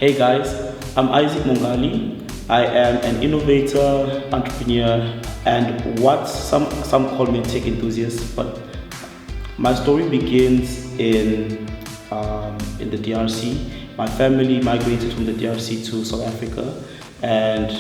Hey guys, I'm Isaac Mongali. I am an innovator, entrepreneur, and what some call me a tech enthusiast. But my story begins in the DRC. My family migrated from the DRC to South Africa, and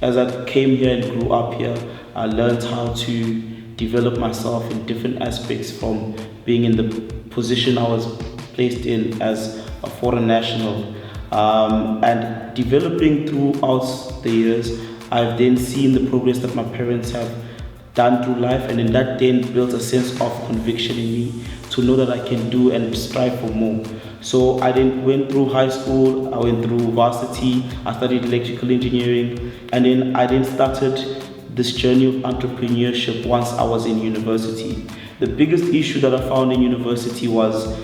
as I came here and grew up here, I learned how to develop myself in different aspects from being in the position I was placed in as a foreign national. And developing throughout the years, I've then seen the progress that my parents have done through life, and in that then built a sense of conviction in me to know that I can do and strive for more. So I then went through high school, I went through varsity, I studied electrical engineering, and then I then started this journey of entrepreneurship once I was in university. The biggest issue that I found in university was,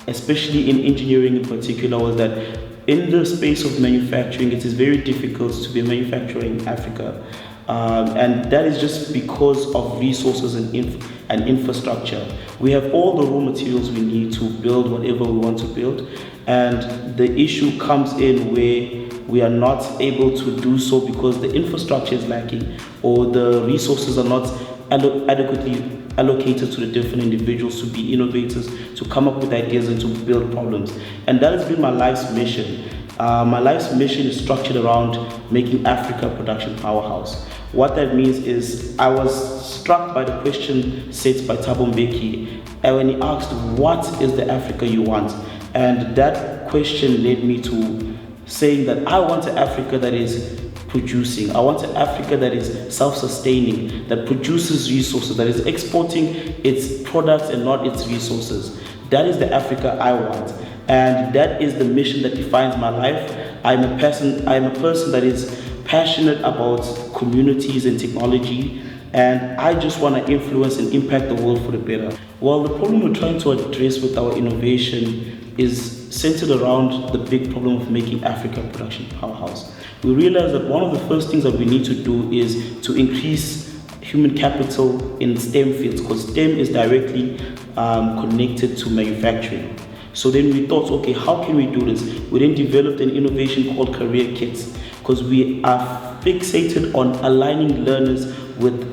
especially in engineering in particular, was that in the space of manufacturing, it is very difficult to be a manufacturer in Africa. And that is just because of resources and infrastructure. We have all the raw materials we need to build whatever we want to build, and the issue comes in where we are not able to do so because the infrastructure is lacking or the resources are not adequately allocated to the different individuals to be innovators, to come up with ideas and to build problems. And that has been my life's mission. My life's mission is structured around making Africa a production powerhouse. What that means is I was struck by the question set by Thabo Mbeki, and when he asked, what is the Africa you want? And that question led me to saying that I want an Africa that is producing. I want an Africa that is self-sustaining, that produces resources, that is exporting its products and not its resources. That is the Africa I want. And that is the mission that defines my life. I'm a person that is passionate about communities and technology, and I just want to influence and impact the world for the better. Well, the problem we're trying to address with our innovation is centered around the big problem of making Africa a production powerhouse. We realize that one of the first things that we need to do is to increase human capital in STEM fields, because STEM is directly connected to manufacturing. So then we thought, okay, how can we do this? We then developed an innovation called Career Kits, because we are fixated on aligning learners with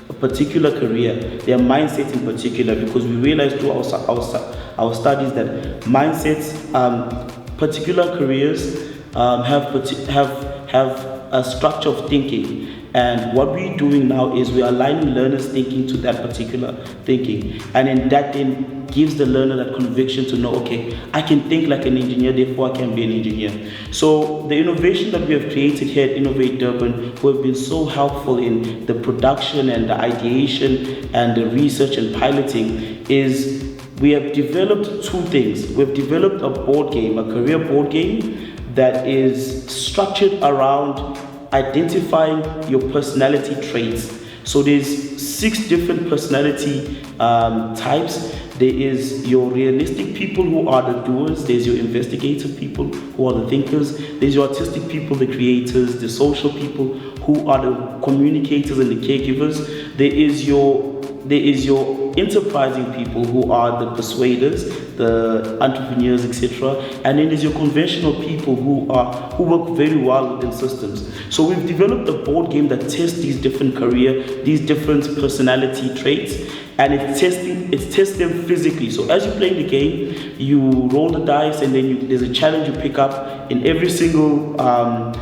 a particular career, their mindset in particular, because we realized through our studies that mindsets, particular careers have a structure of thinking. And what we're doing now is we're aligning learners' thinking to that particular thinking. And then that then gives the learner that conviction to know, okay, I can think like an engineer, therefore I can be an engineer. So the innovation that we have created here at Innovate Durban, who have been so helpful in the production and the ideation and the research and piloting, is we have developed two things. We've developed a board game, a career board game that is structured around identifying your personality traits. So there's 6 different personality types. There is your realistic people, who are the doers. There's your investigative people, who are the thinkers. There's your artistic people, the creators. The social people, who are the communicators and the caregivers. There is your enterprising people, who are the persuaders, the entrepreneurs, etc. And then there's your conventional people who work very well within systems. So we've developed a board game that tests these different personality traits, and it tests them physically. So as you play the game, you roll the dice, and then there's a challenge you pick up. In every single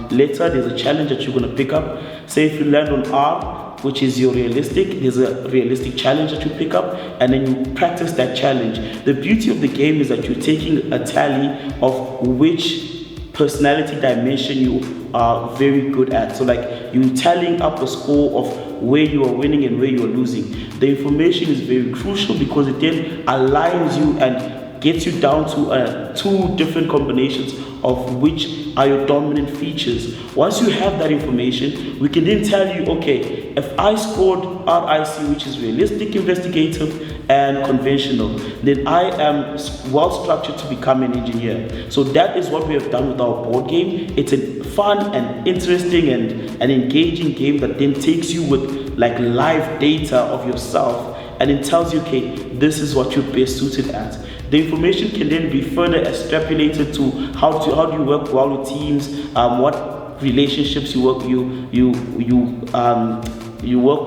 letter, there's a challenge that you're going to pick up. Say if you land on R, which is your realistic, there's a realistic challenge that you pick up, and then you practice that challenge. The beauty of the game is that you're taking a tally of which personality dimension you are very good at. So like you're tallying up a score of where you are winning and where you are losing. The information is very crucial because it then aligns you and gets you down to 2 different combinations of which are your dominant features. Once you have that information, we can then tell you, okay, if I scored RIC, which is realistic, investigative, and conventional, then I am well structured to become an engineer. So that is what we have done with our board game. It's a fun and interesting and an engaging game that then takes you with like live data of yourself and it tells you, okay, this is what you're best suited at. The information can then be further extrapolated to how do you work well with teams, what relationships you work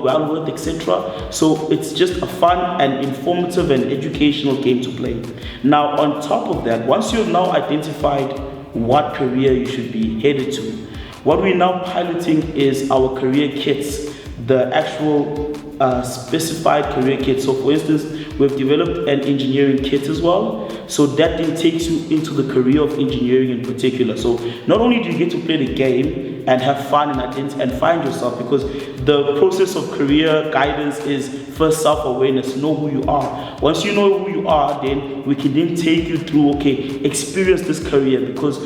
well with, etc. So it's just a fun and informative and educational game to play. Now, on top of that, once you've now identified what career you should be headed to, what we're now piloting is our career kits, the actual specified career kit. So for instance, we've developed an engineering kit as well. So that then takes you into the career of engineering in particular. So not only do you get to play the game and have fun and find yourself, because the process of career guidance is first self-awareness, know who you are. Once you know who you are, then we can then take you through, okay, experience this career, because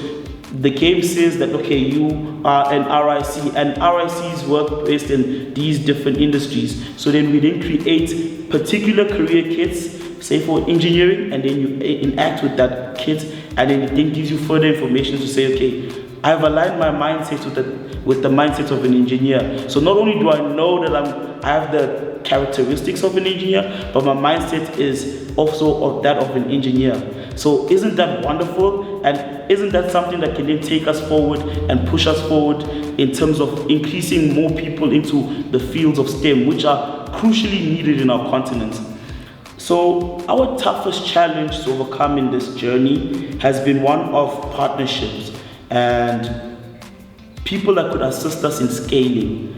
the game says that, okay, you are an RIC, and RICs work based in these different industries. So then we then create particular career kits, say for engineering, and then you enact with that kit, and then it then gives you further information to say, okay, I've aligned my mindset with the mindset of an engineer. So not only do I know that I have the characteristics of an engineer, but my mindset is also of that of an engineer. So isn't that wonderful? And isn't that something that can then take us forward and push us forward in terms of increasing more people into the fields of STEM, which are crucially needed in our continent? So our toughest challenge to overcome in this journey has been one of partnerships and people that could assist us in scaling.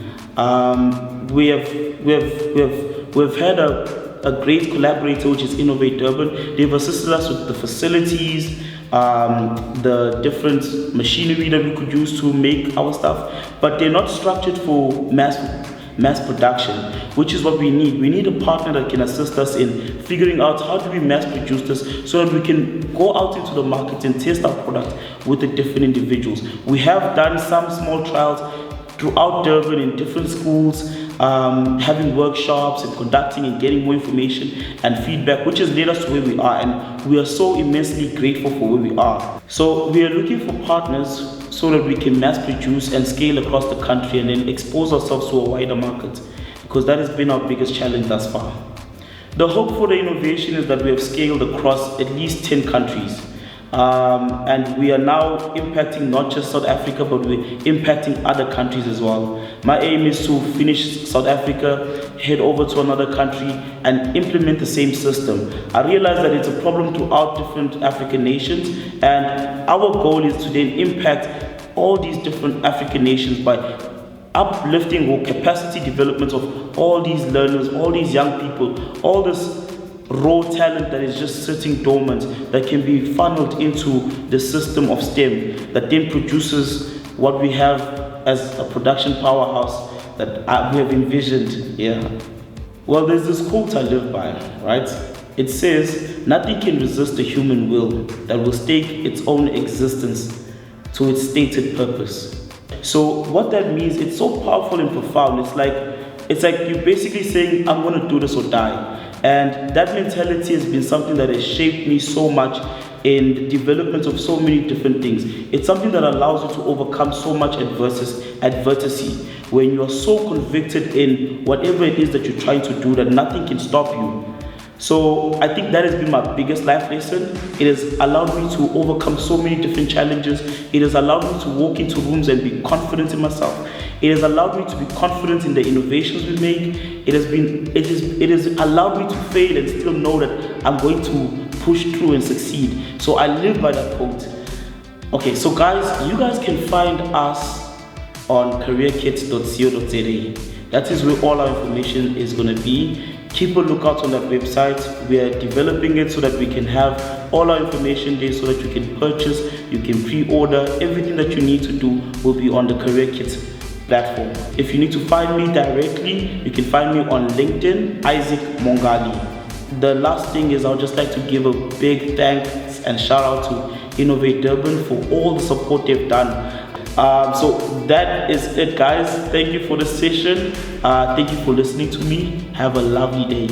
We've had a great collaborator, which is Innovator. They've assisted us with the facilities, the different machinery that we could use to make our stuff, but they're not structured for mass production, which is what we need. We need a partner that can assist us in figuring out how do we mass produce this so that we can go out into the market and test our product with the different individuals. We have done some small trials throughout Durban in different schools, having workshops and conducting and getting more information and feedback, which has led us to where we are, and we are so immensely grateful for where we are. So we are looking for partners so that we can mass produce and scale across the country and then expose ourselves to a wider market, because that has been our biggest challenge thus far. The hope for the innovation is that we have scaled across at least 10 countries. And we are now impacting not just South Africa, but we're impacting other countries as well. My aim is to finish South Africa, head over to another country and implement the same system. I realize that it's a problem throughout different African nations, and our goal is to then impact all these different African nations by uplifting or capacity development of all these learners, all these young people, all this raw talent that is just sitting dormant, that can be funneled into the system of STEM, that then produces what we have as a production powerhouse that we have envisioned here. Well, there's this quote I live by, right? It says, "Nothing can resist the human will that will stake its own existence to its stated purpose." So what that means, it's so powerful and profound. It's like you're basically saying, I'm going to do this or die. And that mentality has been something that has shaped me so much in the development of so many different things. It's something that allows you to overcome so much adversity when you are so convicted in whatever it is that you're trying to do that nothing can stop you. So I think that has been my biggest life lesson. It has allowed me to overcome so many different challenges. It has allowed me to walk into rooms and be confident in myself. It has allowed me to be confident in the innovations we make. It has allowed me to fail and still know that I'm going to push through and succeed. So I live by that quote. Okay, so guys, you guys can find us on careerkits.co.za. That is where all our information is going to be. Keep a lookout on that website. We are developing it so that we can have all our information there so that you can purchase, you can pre-order. Everything that you need to do will be on the Career Kits platform. If you need to find me directly, you can find me on LinkedIn, Isaac Mongali. The last thing is I would just like to give a big thanks and shout out to Innovate Durban for all the support they've done. So that is it, guys. Thank you for the session. Thank you for listening to me. Have a lovely day.